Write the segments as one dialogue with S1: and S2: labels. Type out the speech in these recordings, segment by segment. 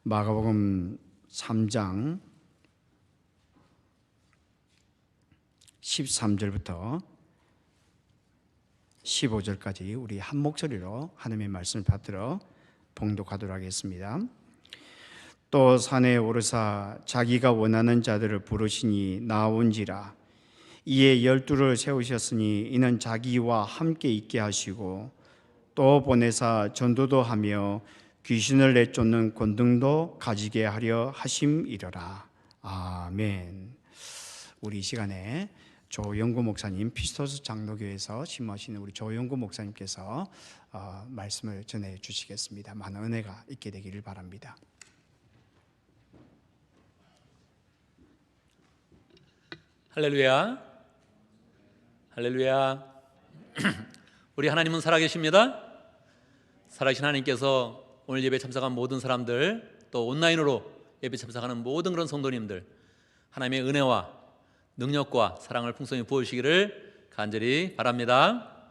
S1: 마가복음 3장 13절부터 15절까지 우리 한 목소리로 하나님의 말씀을 받들어 봉독하도록 하겠습니다. 또 산에 오르사 자기가 원하는 자들을 부르시니 나온지라. 이에 12를 세우셨으니 이는 자기와 함께 있게 하시고 또 보내사 전도도 하며 귀신을 내쫓는 권능도 가지게 하려 하심이러라. 아멘. 우리 이 시간에 조영구 목사님, 피스토스 장로교회에서 심으시는 우리 조영구 목사님께서 말씀을 전해 주시겠습니다. 많은 은혜가 있게 되기를 바랍니다.
S2: 할렐루야, 할렐루야. 우리 하나님은 살아계십니다. 살아계신 하나님께서 오늘 예배 참석한 모든 사람들, 또 온라인으로 예배 참석하는 모든 그런 성도님들, 하나님의 은혜와 능력과 사랑을 풍성히 부어주시기를 간절히 바랍니다.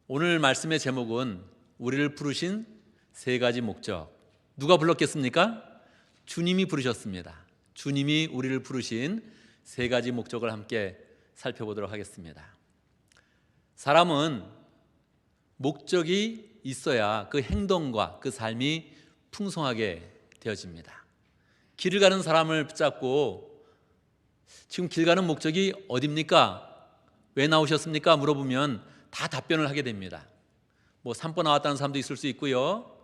S2: 오늘 말씀의 제목은 우리를 부르신 세 가지 목적. 누가 불렀겠습니까? 주님이 부르셨습니다. 주님이 우리를 부르신 세 가지 목적을 함께 살펴보도록 하겠습니다. 사람은 목적이 있어야 그 행동과 그 삶이 풍성하게 되어집니다. 길을 가는 사람을 붙잡고 지금 길 가는 목적이 어디입니까? 왜 나오셨습니까? 물어보면 다 답변을 하게 됩니다. 뭐 산보 나왔다는 사람도 있을 수 있고요,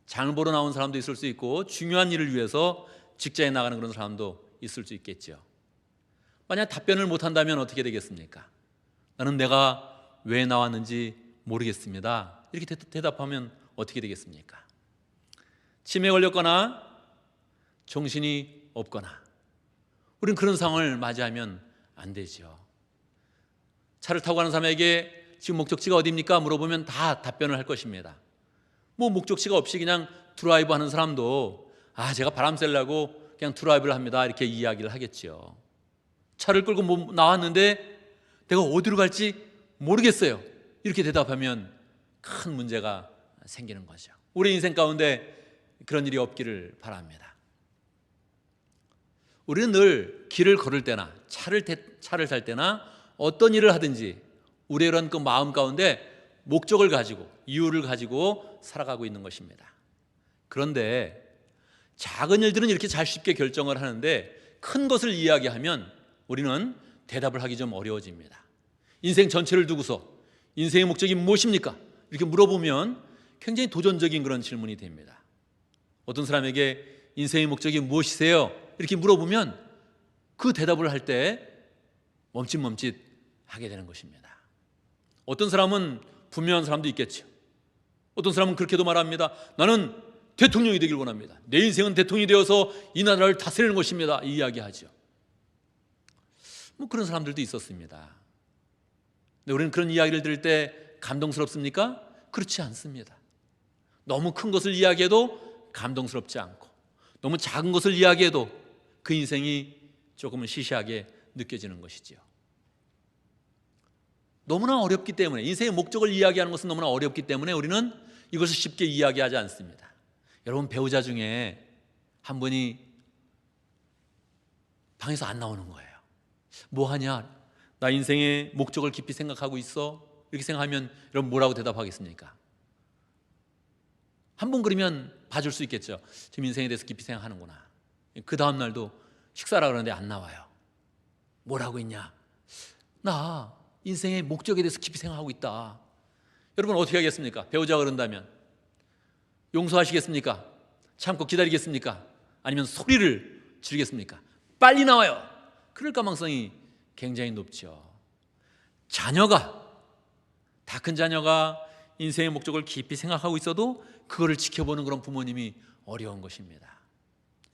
S2: 장을 보러 나온 사람도 있을 수 있고, 중요한 일을 위해서 직장에 나가는 그런 사람도 있을 수 있겠죠. 만약 답변을 못한다면 어떻게 되겠습니까? 나는 내가 왜 나왔는지 모르겠습니다. 이렇게 대답하면 어떻게 되겠습니까? 치매에 걸렸거나 정신이 없거나 우리는 그런 상황을 맞이하면 안 되죠. 차를 타고 가는 사람에게 지금 목적지가 어디입니까? 물어보면 다 답변을 할 것입니다. 뭐 목적지가 없이 그냥 드라이브 하는 사람도 제가 바람 쐬려고 그냥 드라이브를 합니다, 이렇게 이야기를 하겠죠. 차를 끌고 나왔는데 내가 어디로 갈지 모르겠어요, 이렇게 대답하면 큰 문제가 생기는 거죠. 우리 인생 가운데 그런 일이 없기를 바랍니다. 우리는 늘 길을 걸을 때나 차를 탈 때나 어떤 일을 하든지 우리의 이런 그 마음 가운데 목적을 가지고 이유를 가지고 살아가고 있는 것입니다. 그런데 작은 일들은 이렇게 잘 쉽게 결정을 하는데 큰 것을 이야기하면 우리는 대답을 하기 좀 어려워집니다. 인생 전체를 두고서 인생의 목적이 무엇입니까? 이렇게 물어보면 굉장히 도전적인 그런 질문이 됩니다. 어떤 사람에게 인생의 목적이 무엇이세요? 이렇게 물어보면 그 대답을 할 때 멈칫멈칫 하게 되는 것입니다. 어떤 사람은 분명한 사람도 있겠죠. 어떤 사람은 그렇게도 말합니다. 나는 대통령이 되길 원합니다. 내 인생은 대통령이 되어서 이 나라를 다스리는 것입니다, 이 이야기하죠. 뭐 그런 사람들도 있었습니다. 근데 우리는 그런 이야기를 들을 때 감동스럽습니까? 그렇지 않습니다. 너무 큰 것을 이야기해도 감동스럽지 않고, 너무 작은 것을 이야기해도 그 인생이 조금은 시시하게 느껴지는 것이지요. 너무나 어렵기 때문에, 인생의 목적을 이야기하는 것은 너무나 어렵기 때문에 우리는 이것을 쉽게 이야기하지 않습니다. 여러분, 배우자 중에 한 분이 방에서 안 나오는 거예요. 뭐 하냐? 나 인생의 목적을 깊이 생각하고 있어. 이렇게 생각하면 여러분 뭐라고 대답하겠습니까? 한 번 그러면 봐줄 수 있겠죠. 지금 인생에 대해서 깊이 생각하는구나. 그 다음 날도 식사라 그러는데 안 나와요. 뭐라고 했냐? 나 인생의 목적에 대해서 깊이 생각하고 있다. 여러분 어떻게 하겠습니까? 배우자가 그런다면 용서하시겠습니까? 참고 기다리겠습니까? 아니면 소리를 지르겠습니까? 빨리 나와요. 그럴 가망성이 굉장히 높죠. 다 큰 자녀가 인생의 목적을 깊이 생각하고 있어도 그거를 지켜보는 그런 부모님이 어려운 것입니다.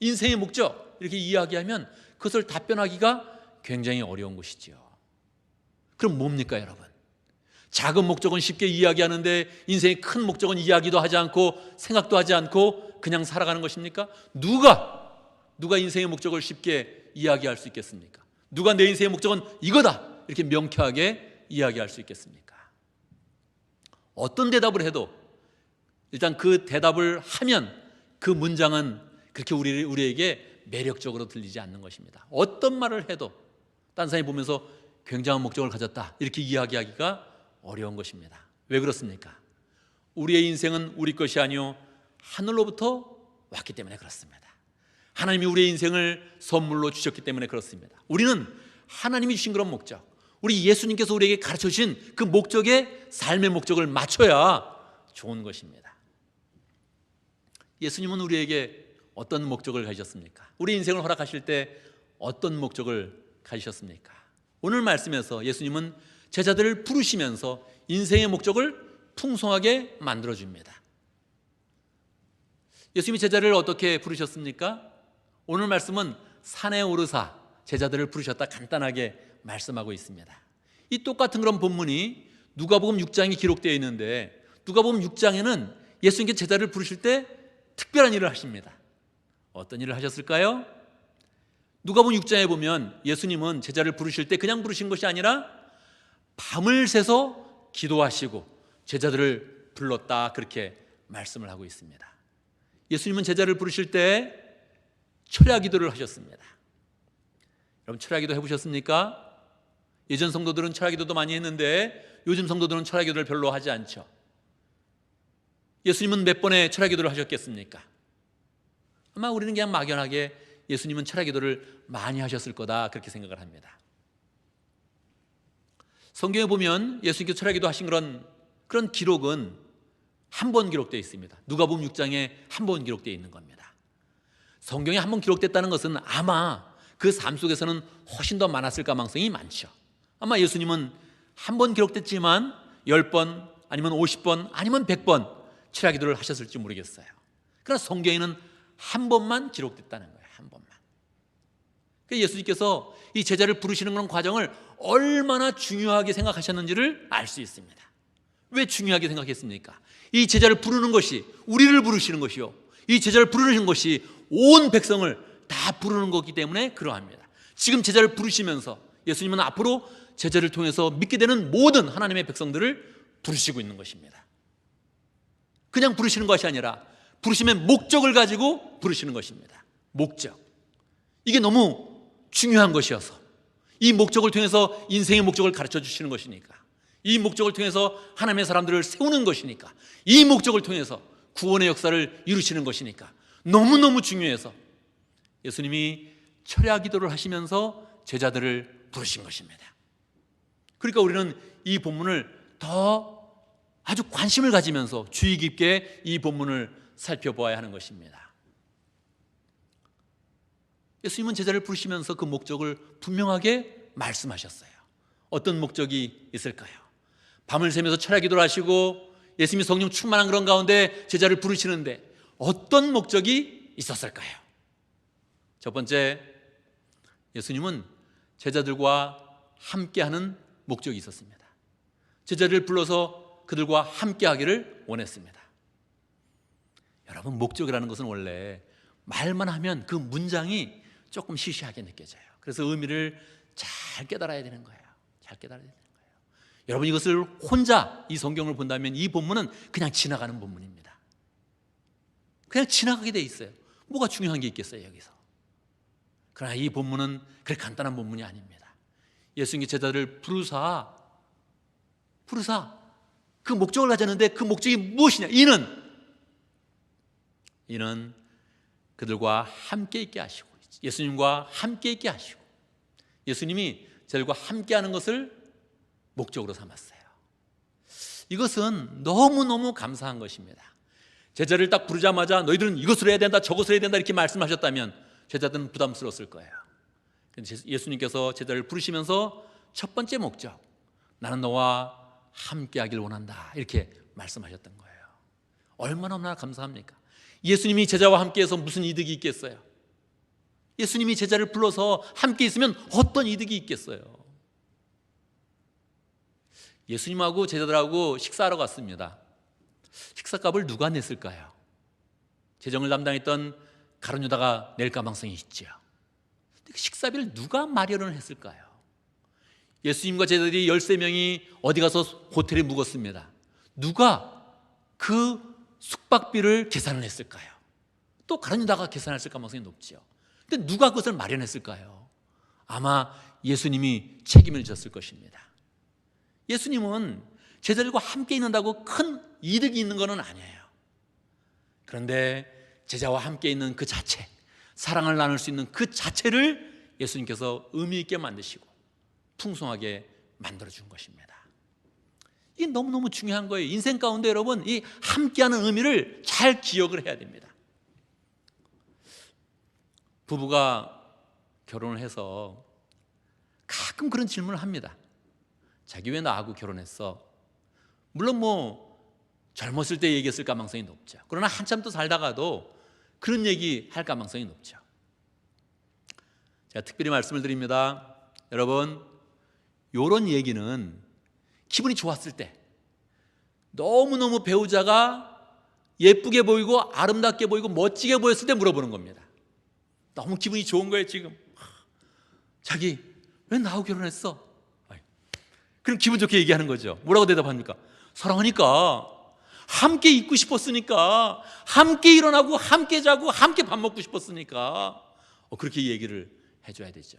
S2: 인생의 목적 이렇게 이야기하면 그것을 답변하기가 굉장히 어려운 것이죠. 그럼 뭡니까 여러분? 작은 목적은 쉽게 이야기하는데 인생의 큰 목적은 이야기도 하지 않고 생각도 하지 않고 그냥 살아가는 것입니까? 누가 인생의 목적을 쉽게 이야기할 수 있겠습니까? 누가 내 인생의 목적은 이거다 이렇게 명쾌하게 이야기할 수 있겠습니까? 어떤 대답을 해도 일단 그 대답을 하면 그 문장은 그렇게 우리에게 매력적으로 들리지 않는 것입니다. 어떤 말을 해도 딴 사람이 보면서 굉장한 목적을 가졌다 이렇게 이야기하기가 어려운 것입니다. 왜 그렇습니까? 우리의 인생은 우리 것이 아니요 하늘로부터 왔기 때문에 그렇습니다. 하나님이 우리의 인생을 선물로 주셨기 때문에 그렇습니다. 우리는 하나님이 주신 그런 목적, 우리 예수님께서 우리에게 가르쳐 주신 그 목적에 삶의 목적을 맞춰야 좋은 것입니다. 예수님은 우리에게 어떤 목적을 가지셨습니까? 우리 인생을 허락하실 때 어떤 목적을 가지셨습니까? 오늘 말씀에서 예수님은 제자들을 부르시면서 인생의 목적을 풍성하게 만들어줍니다. 예수님이 제자를 어떻게 부르셨습니까? 오늘 말씀은 산에 오르사 제자들을 부르셨다 간단하게 말씀하고 있습니다. 이 똑같은 그런 본문이 누가복음 6장에 기록되어 있는데 누가복음 6장에는 예수님께 제자를 부르실 때 특별한 일을 하십니다. 어떤 일을 하셨을까요? 누가복음 6장에 보면 예수님은 제자를 부르실 때 그냥 부르신 것이 아니라 밤을 새서 기도하시고 제자들을 불렀다 그렇게 말씀을 하고 있습니다. 예수님은 제자를 부르실 때 철야 기도를 하셨습니다. 여러분 철야 기도 해보셨습니까? 예전 성도들은 철야 기도도 많이 했는데 요즘 성도들은 철야 기도를 별로 하지 않죠. 예수님은 몇 번의 철야 기도를 하셨겠습니까? 아마 우리는 그냥 막연하게 예수님은 철야 기도를 많이 하셨을 거다 그렇게 생각을 합니다. 성경에 보면 예수님께서 철야 기도 하신 그런 기록은 한 번 기록되어 있습니다. 누가복음 6장에 한 번 기록되어 있는 겁니다. 성경에 한 번 기록됐다는 것은 아마 그 삶 속에서는 훨씬 더 많았을 가능성이 많죠. 아마 예수님은 한 번 기록됐지만 10번 아니면 50번 아니면 100번 철야 기도를 하셨을지 모르겠어요. 그러나 성경에는 한 번만 기록됐다는 거예요. 한 번만. 예수님께서 이 제자를 부르시는 그런 과정을 얼마나 중요하게 생각하셨는지를 알 수 있습니다. 왜 중요하게 생각했습니까? 이 제자를 부르는 것이 우리를 부르시는 것이요, 이 제자를 부르는 것이 온 백성을 다 부르는 거기 때문에 그러합니다. 지금 제자를 부르시면서 예수님은 앞으로 제자를 통해서 믿게 되는 모든 하나님의 백성들을 부르시고 있는 것입니다. 그냥 부르시는 것이 아니라 부르심의 목적을 가지고 부르시는 것입니다. 목적. 이게 너무 중요한 것이어서 이 목적을 통해서 인생의 목적을 가르쳐 주시는 것이니까, 이 목적을 통해서 하나님의 사람들을 세우는 것이니까, 이 목적을 통해서 구원의 역사를 이루시는 것이니까 너무너무 중요해서 예수님이 철야 기도를 하시면서 제자들을 부르신 것입니다. 그러니까 우리는 이 본문을 더 아주 관심을 가지면서 주의 깊게 이 본문을 살펴보아야 하는 것입니다. 예수님은 제자를 부르시면서 그 목적을 분명하게 말씀하셨어요. 어떤 목적이 있을까요? 밤을 새면서 철야 기도를 하시고 예수님이 성령 충만한 그런 가운데 제자를 부르시는데 어떤 목적이 있었을까요? 첫 번째, 예수님은 제자들과 함께하는 목적이 있었습니다. 제자를 불러서 그들과 함께하기를 원했습니다. 여러분, 목적이라는 것은 원래 말만 하면 그 문장이 조금 시시하게 느껴져요. 그래서 의미를 잘 깨달아야 되는 거예요. 잘 깨달아야 되는 거예요. 여러분, 이것을 혼자 이 성경을 본다면 이 본문은 그냥 지나가는 본문입니다. 그냥 지나가게 돼 있어요. 뭐가 중요한 게 있겠어요, 여기서. 그러나 이 본문은 그렇게 간단한 본문이 아닙니다. 예수님의 제자들을 부르사 그 목적을 가졌는데 그 목적이 무엇이냐? 이는 그들과 함께 있게 하시고 예수님과 함께 있게 하시고 예수님이 저들과 함께하는 것을 목적으로 삼았어요. 이것은 너무너무 감사한 것입니다. 제자를 딱 부르자마자 너희들은 이것을 해야 된다 저것을 해야 된다 이렇게 말씀하셨다면 제자들은 부담스러웠을 거예요. 예수님께서 제자를 부르시면서 첫 번째 목적, 나는 너와 함께하길 원한다 이렇게 말씀하셨던 거예요. 얼마나 감사합니까? 예수님이 제자와 함께해서 무슨 이득이 있겠어요? 예수님이 제자를 불러서 함께 있으면 어떤 이득이 있겠어요? 예수님하고 제자들하고 식사하러 갔습니다. 식사값을 누가 냈을까요? 재정을 담당했던 가룟 유다가 낼 가망성이 있죠. 식사비를 누가 마련을 했을까요? 예수님과 제자들이 13명이 어디 가서 호텔에 묵었습니다. 누가 그 숙박비를 계산을 했을까요? 또 가론유다가 계산했을 가능성이 높지요. 근데 누가 그것을 마련했을까요? 아마 예수님이 책임을 졌을 것입니다. 예수님은 제자들과 함께 있는다고 큰 이득이 있는 것은 아니에요. 그런데 제자와 함께 있는 그 자체, 사랑을 나눌 수 있는 그 자체를 예수님께서 의미 있게 만드시고 풍성하게 만들어준 것입니다. 이게 너무너무 중요한 거예요. 인생 가운데 여러분, 이 함께하는 의미를 잘 기억을 해야 됩니다. 부부가 결혼을 해서 가끔 그런 질문을 합니다. 자기 왜 나하고 결혼했어? 물론 젊었을 때 얘기했을 가능성이 높죠. 그러나 한참 또 살다가도 그런 얘기 할 가능성이 높죠. 제가 특별히 말씀을 드립니다. 여러분, 이런 얘기는 기분이 좋았을 때, 너무너무 배우자가 예쁘게 보이고 아름답게 보이고 멋지게 보였을 때 물어보는 겁니다. 너무 기분이 좋은 거예요. 지금 자기 왜 나하고 결혼했어? 그럼 기분 좋게 얘기하는 거죠. 뭐라고 대답합니까? 사랑하니까, 함께 있고 싶었으니까, 함께 일어나고 함께 자고 함께 밥 먹고 싶었으니까. 그렇게 얘기를 해줘야 되죠.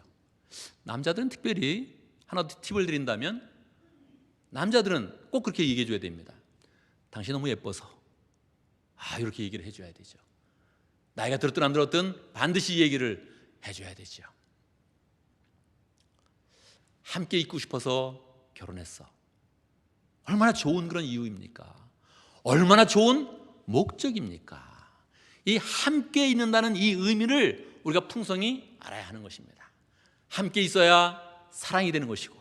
S2: 남자들은 특별히 하나 팁을 드린다면, 남자들은 꼭 그렇게 얘기해 줘야 됩니다. 당신 너무 예뻐서. 이렇게 얘기를 해줘야 되죠. 나이가 들었든 안 들었든 반드시 이 얘기를 해줘야 되죠. 함께 있고 싶어서 결혼했어. 얼마나 좋은 그런 이유입니까? 얼마나 좋은 목적입니까? 이 함께 있는다는 이 의미를 우리가 풍성히 알아야 하는 것입니다. 함께 있어야 사랑이 되는 것이고,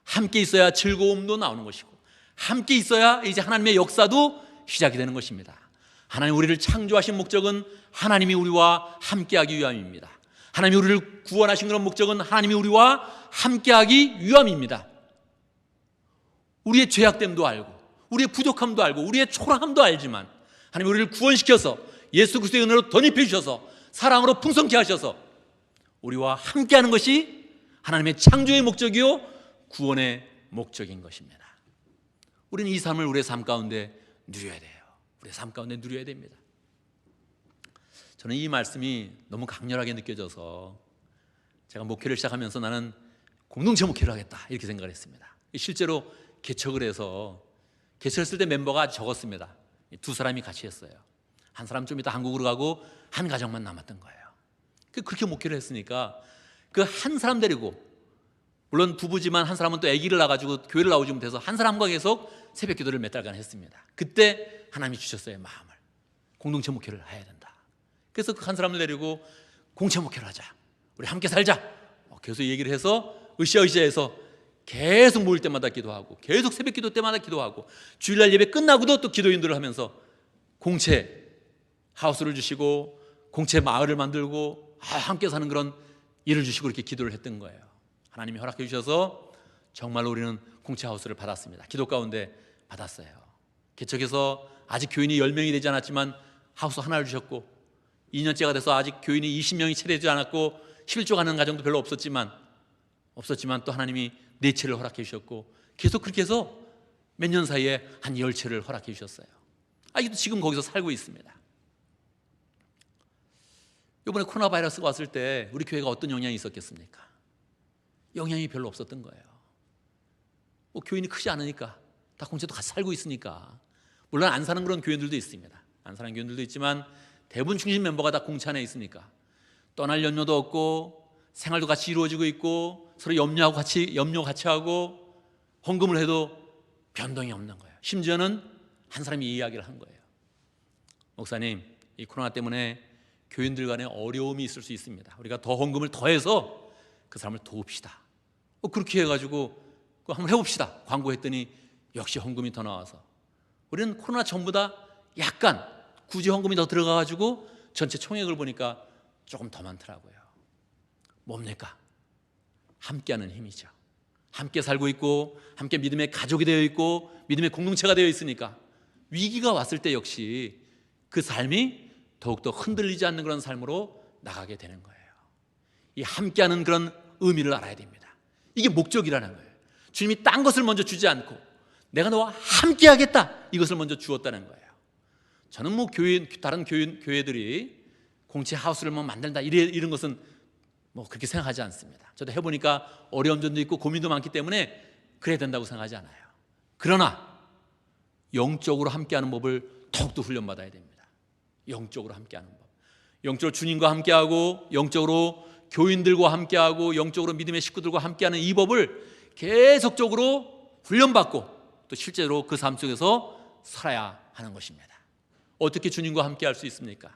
S2: 함께 있어야 즐거움도 나오는 것이고, 함께 있어야 이제 하나님의 역사도 시작이 되는 것입니다. 하나님 우리를 창조하신 목적은 하나님이 우리와 함께하기 위함입니다. 하나님이 우리를 구원하신 그런 목적은 하나님이 우리와 함께하기 위함입니다. 우리의 죄악됨도 알고, 우리의 부족함도 알고, 우리의 초라함도 알지만 하나님이 우리를 구원시켜서 예수 그리스도의 은혜로 덧입혀 주셔서 사랑으로 풍성케 하셔서 우리와 함께하는 것이 하나님의 창조의 목적이요 구원의 목적인 것입니다. 우리는 이 삶을 우리의 삶 가운데 누려야 돼요. 우리의 삶 가운데 누려야 됩니다. 저는 이 말씀이 너무 강렬하게 느껴져서 제가 목회를 시작하면서 나는 공동체 목회를 하겠다 이렇게 생각을 했습니다. 실제로 개척을 해서 개척했을 때 멤버가 아주 적었습니다. 두 사람이 같이 했어요. 한 사람 좀 이따 한국으로 가고 한 가정만 남았던 거예요. 그렇게 목회를 했으니까 그 한 사람 데리고, 물론 부부지만 한 사람은 또 아기를 낳아가지고 교회를 나오지 못해서 한 사람과 계속 새벽 기도를 몇 달간 했습니다. 그때 하나님이 주셨어요. 마음을 공동체 목회를 해야 된다. 그래서 그 한 사람을 데리고 공동체 목회를 하자, 우리 함께 살자 계속 얘기를 해서 으쌰으쌰해서 계속 모일 때마다 기도하고, 계속 새벽 기도 때마다 기도하고, 주일날 예배 끝나고도 또 기도 인도를 하면서 공채 하우스를 주시고 공채 마을을 만들고 함께 사는 그런 일을 주시고 이렇게 기도를 했던 거예요. 하나님이 허락해 주셔서 정말로 우리는 공채 하우스를 받았습니다. 기도 가운데 받았어요. 개척해서 아직 교인이 10명이 되지 않았지만 하우스 하나를 주셨고, 2년째가 돼서 아직 교인이 20명이 채되지 않았고 11조 가는 가정도 별로 없었지만 또 하나님이 4채를 허락해 주셨고, 계속 그렇게 해서 몇 년 사이에 한 10채를 허락해 주셨어요. 지금 거기서 살고 있습니다. 이번에 코로나 바이러스가 왔을 때 우리 교회가 어떤 영향이 있었겠습니까? 영향이 별로 없었던 거예요. 교인이 크지 않으니까, 다 공채도 같이 살고 있으니까. 물론 안 사는 그런 교인들도 있습니다. 안 사는 교인들도 있지만 대부분 중심 멤버가 다 공채 안에 있으니까 떠날 염려도 없고, 생활도 같이 이루어지고 있고, 서로 염려 같이 하고, 헌금을 해도 변동이 없는 거예요. 심지어는 한 사람이 이 이야기를 한 거예요. 목사님, 이 코로나 때문에 교인들 간에 어려움이 있을 수 있습니다. 우리가 더 헌금을 더해서 그 사람을 도웁시다. 그렇게 해가지고 한번 해봅시다. 광고했더니 역시 헌금이 더 나와서 우리는 코로나 전보다 약간 굳이 헌금이 더 들어가가지고 전체 총액을 보니까 조금 더 많더라고요. 뭡니까? 함께하는 힘이죠. 함께 살고 있고, 함께 믿음의 가족이 되어 있고, 믿음의 공동체가 되어 있으니까 위기가 왔을 때 역시 그 삶이 더욱더 흔들리지 않는 그런 삶으로 나가게 되는 거예요. 이 함께하는 그런 의미를 알아야 됩니다. 이게 목적이라는 거예요. 주님이 딴 것을 먼저 주지 않고 내가 너와 함께하겠다, 이것을 먼저 주었다는 거예요. 저는 뭐 다른 교회들이 공채 하우스를 뭐 만든다 이런 것은 뭐 그렇게 생각하지 않습니다. 저도 해보니까 어려운 점도 있고 고민도 많기 때문에 그래야 된다고 생각하지 않아요. 그러나 영적으로 함께하는 법을 더욱더 훈련받아야 됩니다. 영적으로 함께하는 법, 영적으로 주님과 함께하고 영적으로 교인들과 함께하고 영적으로 믿음의 식구들과 함께하는 이 법을 계속적으로 훈련받고 또 실제로 그 삶 속에서 살아야 하는 것입니다. 어떻게 주님과 함께할 수 있습니까?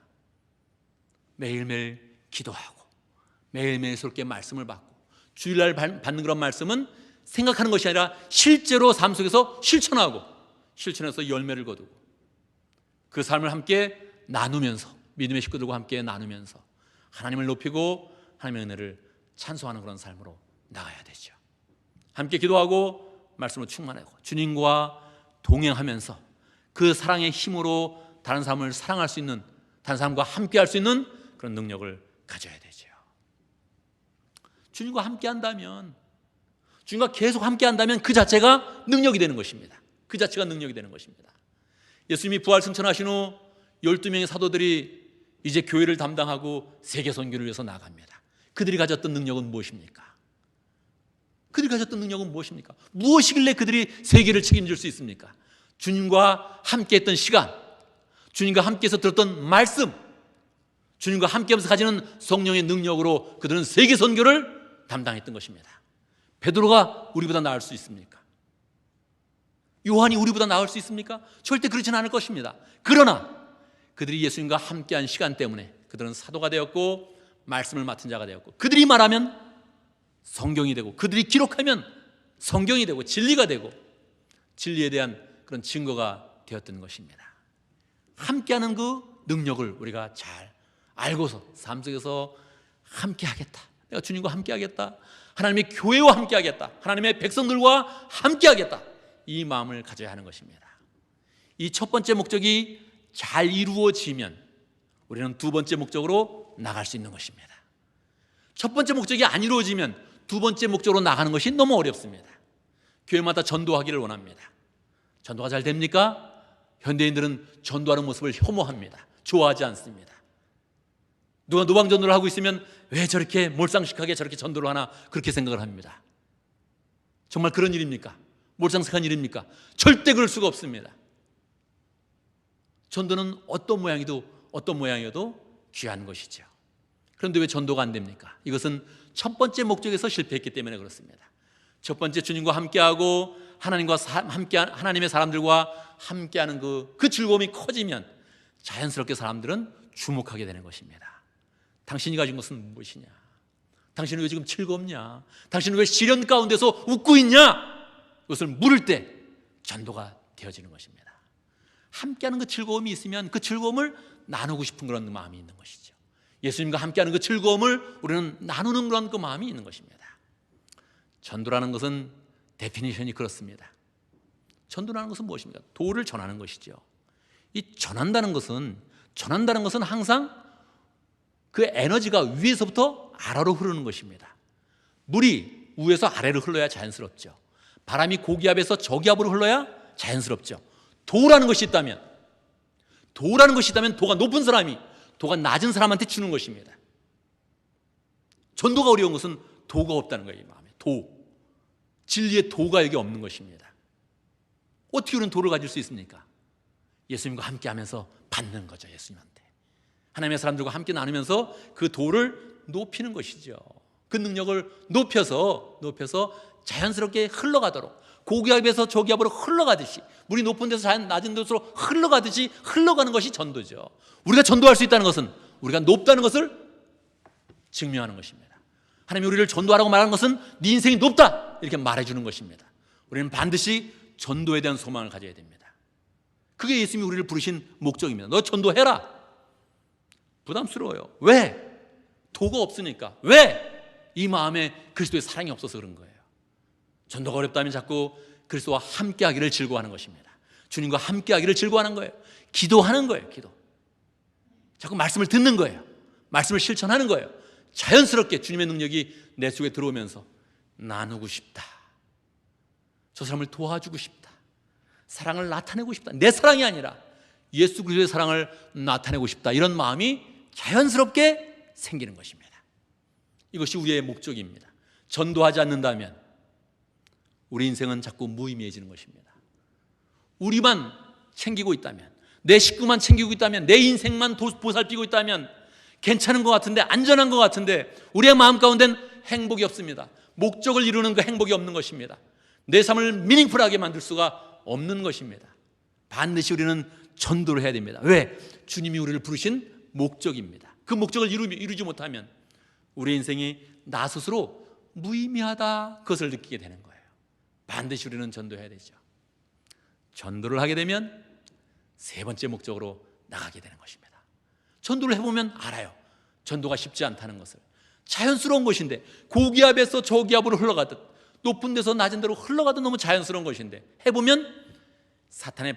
S2: 매일매일 기도하고 매일매일 새롭게 말씀을 받고 주일날 받는 그런 말씀은 생각하는 것이 아니라 실제로 삶 속에서 실천하고 실천해서 열매를 거두고 그 삶을 함께 나누면서 믿음의 식구들과 함께 나누면서 하나님을 높이고 하나님의 은혜를 찬송하는 그런 삶으로 나가야 되죠. 함께 기도하고 말씀으로 충만하고 주님과 동행하면서 그 사랑의 힘으로 다른 사람을 사랑할 수 있는, 다른 사람과 함께할 수 있는 그런 능력을 가져야 되죠. 주님과 함께한다면, 주님과 계속 함께한다면 그 자체가 능력이 되는 것입니다. 그 자체가 능력이 되는 것입니다. 예수님이 부활 승천하신 후 12명의 사도들이 이제 교회를 담당하고 세계 선교를 위해서 나갑니다. 그들이 가졌던 능력은 무엇입니까? 그들이 가졌던 능력은 무엇입니까? 무엇이길래 그들이 세계를 책임질 수 있습니까? 주님과 함께했던 시간, 주님과 함께해서 들었던 말씀, 주님과 함께하면서 가지는 성령의 능력으로 그들은 세계 선교를 담당했던 것입니다. 베드로가 우리보다 나을 수 있습니까? 요한이 우리보다 나을 수 있습니까? 절대 그렇지는 않을 것입니다. 그러나 그들이 예수님과 함께한 시간 때문에 그들은 사도가 되었고 말씀을 맡은 자가 되었고 그들이 말하면 성경이 되고 그들이 기록하면 성경이 되고 진리가 되고 진리에 대한 그런 증거가 되었던 것입니다. 함께하는 그 능력을 우리가 잘 알고서 삶 속에서 함께하겠다, 내가 주님과 함께하겠다, 하나님의 교회와 함께하겠다, 하나님의 백성들과 함께하겠다, 이 마음을 가져야 하는 것입니다. 이 첫 번째 목적이 잘 이루어지면 우리는 두 번째 목적으로 나갈 수 있는 것입니다. 첫 번째 목적이 안 이루어지면 두 번째 목적으로 나가는 것이 너무 어렵습니다. 교회마다 전도하기를 원합니다. 전도가 잘 됩니까? 현대인들은 전도하는 모습을 혐오합니다. 좋아하지 않습니다. 누가 노방전도를 하고 있으면 왜 저렇게 몰상식하게 저렇게 전도를 하나 그렇게 생각을 합니다. 정말 그런 일입니까? 몰상식한 일입니까? 절대 그럴 수가 없습니다. 전도는 어떤 모양이어도 귀한 것이죠. 그런데 왜 전도가 안 됩니까? 이것은 첫 번째 목적에서 실패했기 때문에 그렇습니다. 첫 번째 주님과 함께하고 하나님의 사람들과 함께하는 그 즐거움이 커지면 자연스럽게 사람들은 주목하게 되는 것입니다. 당신이 가진 것은 무엇이냐? 당신은 왜 지금 즐겁냐? 당신은 왜 시련 가운데서 웃고 있냐? 그것을 물을 때 전도가 되어지는 것입니다. 함께하는 그 즐거움이 있으면 그 즐거움을 나누고 싶은 그런 마음이 있는 것이죠. 예수님과 함께하는 그 즐거움을 우리는 나누는 그런 그 마음이 있는 것입니다. 전도라는 것은 데피니션이 그렇습니다. 전도라는 것은 무엇입니까? 도를 전하는 것이죠. 이 전한다는 것은 항상 그 에너지가 위에서부터 아래로 흐르는 것입니다. 물이 위에서 아래로 흘러야 자연스럽죠. 바람이 고기압에서 저기압으로 흘러야 자연스럽죠. 도라는 것이 있다면 도가 높은 사람이 도가 낮은 사람한테 주는 것입니다. 전도가 어려운 것은 도가 없다는 거예요. 이 마음에 진리의 도가 여기 없는 것입니다. 어떻게 우리는 도를 가질 수 있습니까? 예수님과 함께하면서 받는 거죠. 예수님한테 하나님의 사람들과 함께 나누면서 그 도를 높이는 것이죠. 그 능력을 높여서 자연스럽게 흘러가도록, 고기압에서 저기압으로 흘러가듯이, 물이 높은 데서 낮은 데로 흘러가듯이 흘러가는 것이 전도죠. 우리가 전도할 수 있다는 것은 우리가 높다는 것을 증명하는 것입니다. 하나님이 우리를 전도하라고 말하는 것은 네 인생이 높다 이렇게 말해주는 것입니다. 우리는 반드시 전도에 대한 소망을 가져야 됩니다. 그게 예수님이 우리를 부르신 목적입니다. 너 전도해라. 부담스러워요. 왜? 도가 없으니까. 왜? 이 마음에 그리스도의 사랑이 없어서 그런 거예요. 전도가 어렵다면 자꾸 그리스도와 함께하기를 즐거워하는 것입니다. 주님과 함께하기를 즐거워하는 거예요. 기도하는 거예요. 기도. 자꾸 말씀을 듣는 거예요. 말씀을 실천하는 거예요. 자연스럽게 주님의 능력이 내 속에 들어오면서 나누고 싶다. 저 사람을 도와주고 싶다. 사랑을 나타내고 싶다. 내 사랑이 아니라 예수 그리스도의 사랑을 나타내고 싶다, 이런 마음이 자연스럽게 생기는 것입니다. 이것이 우리의 목적입니다. 전도하지 않는다면 우리 인생은 자꾸 무의미해지는 것입니다. 우리만 챙기고 있다면, 내 식구만 챙기고 있다면, 내 인생만 보살피고 있다면 괜찮은 것 같은데, 안전한 것 같은데 우리의 마음 가운데는 행복이 없습니다. 목적을 이루는 그 행복이 없는 것입니다. 내 삶을 미닝풀하게 만들 수가 없는 것입니다. 반드시 우리는 전도를 해야 됩니다. 왜? 주님이 우리를 부르신 목적입니다. 그 목적을 이루지 못하면 우리 인생이 나 스스로 무의미하다, 그것을 느끼게 되는 거예요. 반드시 우리는 전도해야 되죠. 전도를 하게 되면 세 번째 목적으로 나가게 되는 것입니다. 전도를 해보면 알아요. 전도가 쉽지 않다는 것을. 자연스러운 것인데, 고기압에서 저기압으로 흘러가듯, 높은 데서 낮은 데로 흘러가듯 너무 자연스러운 것인데, 해보면 사탄의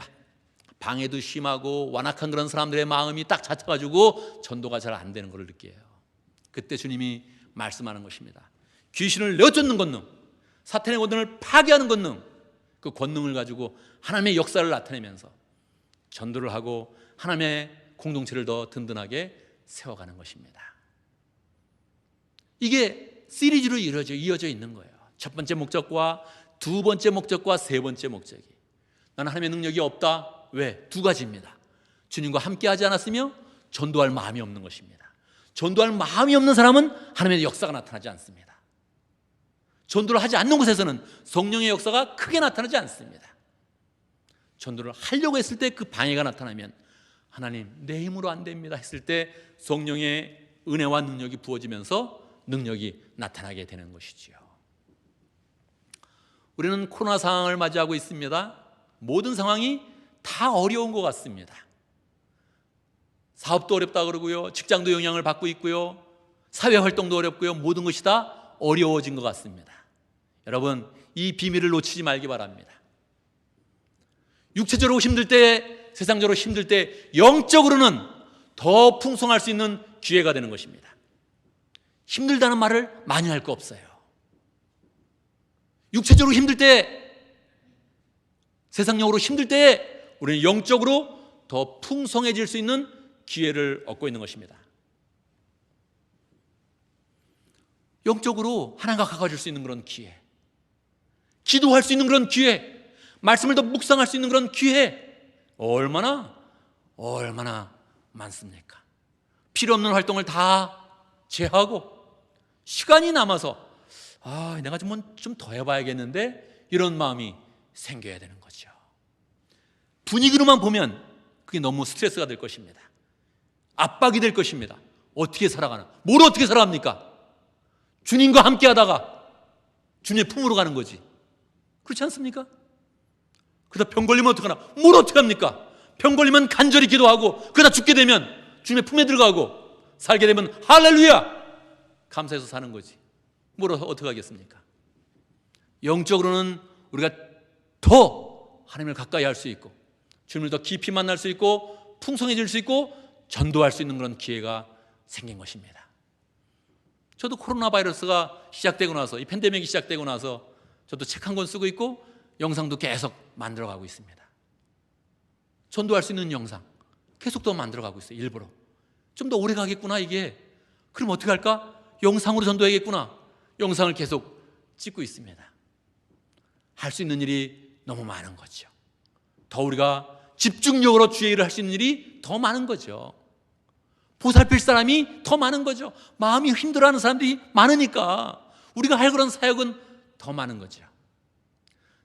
S2: 방해도 심하고 완악한 그런 사람들의 마음이 딱 잡혀가지고 전도가 잘 안 되는 것을 느껴요. 그때 주님이 말씀하는 것입니다. 귀신을 내쫓는 권능, 사탄의 권능을 파괴하는 권능, 그 권능을 가지고 하나님의 역사를 나타내면서 전도를 하고 하나님의 공동체를 더 든든하게 세워가는 것입니다. 이게 시리즈로 이어져 있는 거예요. 첫 번째 목적과 두 번째 목적과 세 번째 목적이. 나는 하나님의 능력이 없다. 왜? 두 가지입니다. 주님과 함께 하지 않았으며 전도할 마음이 없는 것입니다. 전도할 마음이 없는 사람은 하나님의 역사가 나타나지 않습니다. 전도를 하지 않는 곳에서는 성령의 역사가 크게 나타나지 않습니다. 전도를 하려고 했을 때 그 방해가 나타나면, 하나님 내 힘으로 안 됩니다 했을 때 성령의 은혜와 능력이 부어지면서 능력이 나타나게 되는 것이지요. 우리는 코로나 상황을 맞이하고 있습니다. 모든 상황이 다 어려운 것 같습니다. 사업도 어렵다 그러고요, 직장도 영향을 받고 있고요, 사회활동도 어렵고요, 모든 것이 다 어려워진 것 같습니다. 여러분, 이 비밀을 놓치지 말기 바랍니다. 육체적으로 힘들 때, 세상적으로 힘들 때 영적으로는 더 풍성할 수 있는 기회가 되는 것입니다. 힘들다는 말을 많이 할 거 없어요. 육체적으로 힘들 때, 세상적으로 힘들 때 우리는 영적으로 더 풍성해질 수 있는 기회를 얻고 있는 것입니다. 영적으로 하나님과 가까워질 수 있는 그런 기회, 기도할 수 있는 그런 기회, 말씀을 더 묵상할 수 있는 그런 기회, 얼마나 많습니까? 필요 없는 활동을 다 제하고 시간이 남아서 내가 좀 더 해봐야겠는데, 이런 마음이 생겨야 되는 거죠. 분위기로만 보면 그게 너무 스트레스가 될 것입니다. 압박이 될 것입니다. 어떻게 살아가나? 뭘 어떻게 살아갑니까? 주님과 함께 하다가 주님의 품으로 가는 거지. 그렇지 않습니까? 그러다 병 걸리면 어떡하나? 뭘 어떻게 합니까? 병 걸리면 간절히 기도하고, 그러다 죽게 되면 주님의 품에 들어가고, 살게 되면 할렐루야! 감사해서 사는 거지. 뭘 어떻게 하겠습니까? 영적으로는 우리가 더 하나님을 가까이 할 수 있고, 주님을 더 깊이 만날 수 있고, 풍성해질 수 있고, 전도할 수 있는 그런 기회가 생긴 것입니다. 저도 코로나 바이러스가 시작되고 나서, 이 팬데믹이 시작되고 나서 저도 책 한 권 쓰고 있고 영상도 계속 만들어가고 있습니다. 전도할 수 있는 영상 계속 더 만들어가고 있어요. 일부러 좀 더 오래 가겠구나 이게. 그럼 어떻게 할까? 영상으로 전도해야겠구나. 영상을 계속 찍고 있습니다. 할 수 있는 일이 너무 많은 거죠. 더 우리가 집중력으로 주의 일을 할 수 있는 일이 더 많은 거죠. 보살필 사람이 더 많은 거죠. 마음이 힘들어하는 사람들이 많으니까 우리가 할 그런 사역은 더 많은 거죠.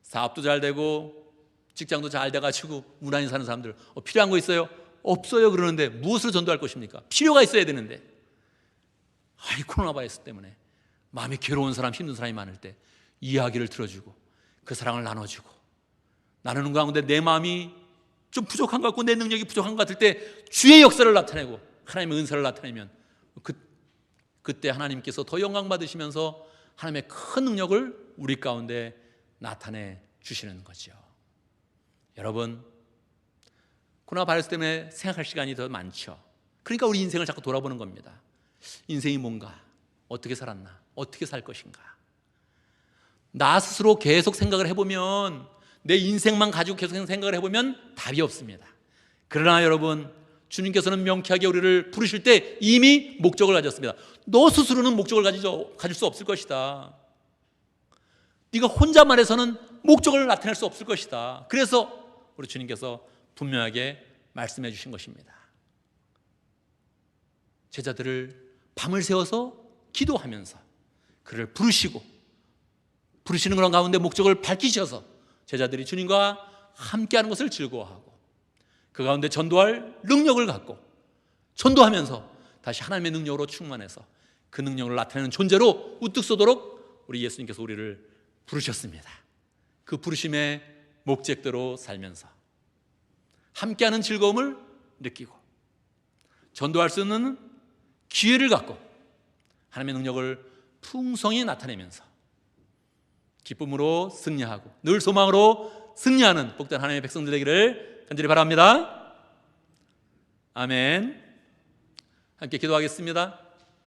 S2: 사업도 잘 되고 직장도 잘 돼가지고 무난히 사는 사람들, 필요한 거 있어요? 없어요 그러는데 무엇으로 전도할 것입니까? 필요가 있어야 되는데. 코로나 바이러스 때문에 마음이 괴로운 사람, 힘든 사람이 많을 때 이야기를 들어주고 그 사랑을 나눠주고, 나누는 가운데 내 마음이 좀 부족한 것 같고 내 능력이 부족한 것 같을 때 주의 역사를 나타내고 하나님의 은사를 나타내면 그때 하나님께서 더 영광 받으시면서 하나님의 큰 능력을 우리 가운데 나타내 주시는 거죠. 여러분, 코로나 바이러스 때문에 생각할 시간이 더 많죠. 그러니까 우리 인생을 자꾸 돌아보는 겁니다. 인생이 뭔가, 어떻게 살았나, 어떻게 살 것인가. 나 스스로 계속 생각을 해보면, 내 인생만 가지고 계속 생각을 해보면 답이 없습니다. 그러나 여러분, 주님께서는 명쾌하게 우리를 부르실 때 이미 목적을 가졌습니다. 너 스스로는 목적을 가질 수 없을 것이다. 네가 혼자만 해서는 목적을 나타낼 수 없을 것이다. 그래서 우리 주님께서 분명하게 말씀해 주신 것입니다. 제자들을 밤을 새워서 기도하면서 그를 부르시는 그런 가운데 목적을 밝히셔서 제자들이 주님과 함께하는 것을 즐거워하고 그 가운데 전도할 능력을 갖고 전도하면서 다시 하나님의 능력으로 충만해서 그 능력을 나타내는 존재로 우뚝 서도록 우리 예수님께서 우리를 부르셨습니다. 그 부르심의 목적대로 살면서 함께하는 즐거움을 느끼고 전도할 수 있는 기회를 갖고 하나님의 능력을 풍성히 나타내면서 기쁨으로 승리하고 늘 소망으로 승리하는 복된 하나님의 백성들 되기를 간절히 바랍니다. 아멘. 함께 기도하겠습니다.